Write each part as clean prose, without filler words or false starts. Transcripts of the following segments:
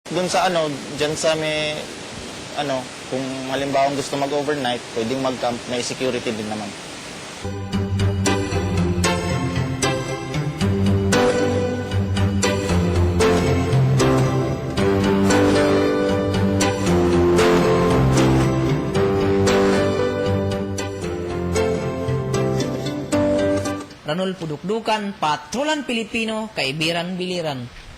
Doon sa diyan sa may kung halimbawa gusto mag-overnight, pwedeng mag-camp, may security din naman. Ranol Pudukdukan, Patrolan Pilipino, Kaibiran-Biliran.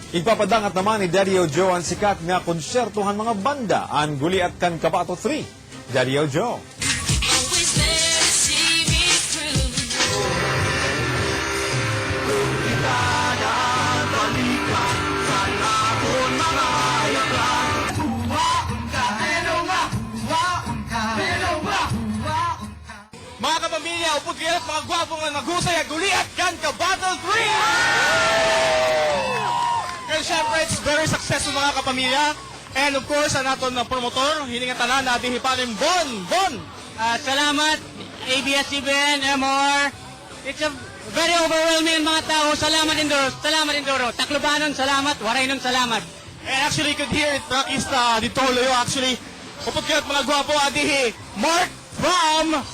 Ipapadangat naman ni Daddy Ojo ang sikat na konsertuhan mga banda ang Guli at Kan Kabato 3. Daddy Ojo. Mga kapamilya, upod kayo at mga gwapong na naghusay ang Guli at Kan Kabato 3! And syempre, it's very successful mga kapamilya. And of course, ang naton na promotor, hiningatanan na dihipanin Bon! Salamat, ABS-CBN, MR. It's a very overwhelming mga tao. Salamat Indoro. Taclobanon, salamat. Waraynon, salamat. And actually, you could hear it, Rakista Ditoloyo, actually. Upod kayo at mga gwapo, adihi Mark from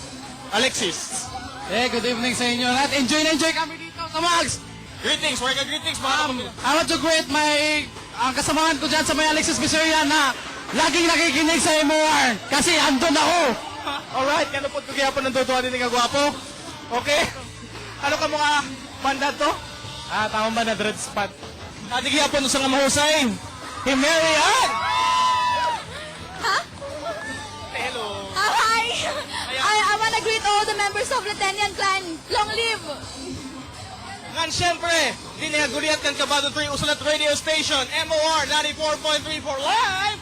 Alexis. Good evening sa inyo. At enjoy kami dito sa Mags. Greetings, mga greetings mga kapamilya. I want to greet ang kasamahan ko dyan sa may Alexis Visoria na laging nakikinig sa MOR kasi andun ako. Alright, kaya po kaya po nandutuwa din ng gwapo. Okay? Ano ka mga banda to? Tamang ba na Dread Spot? Nadigya po sa nga mahusay. Himerian! Hello. Hi! I want to greet all the members of Latenian Clan. Long live! Ngan siyempre, dinihaguli at Kan Kabato 3 Usulat Radio Station, MOR 94.3 for live!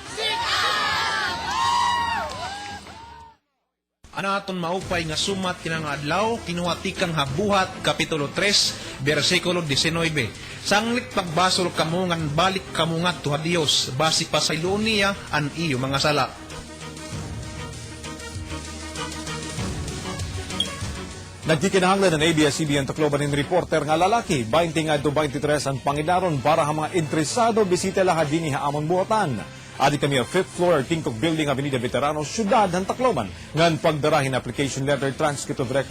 Anaton maupay nga sumat kinang adlaw kinuhatikang habuhat kapitulo 3 bersikulo 19. Sanglit pagbasol kamo ngan balik kamo ngadto ha Dios basi pasaylo niya an iyo mga sala. Nagkikinahanglan ng ABS-CBN Tacloban reporter nga lalaki, 20 nga do 23 ang Panginaron para ang mga interesado bisita lahat din haamon buhatan. Adi kami ang 5th floor King Cook Building, Avenida Veterano, Syudad ng Tacloban. Ngan pagdarahin application letter transcript of record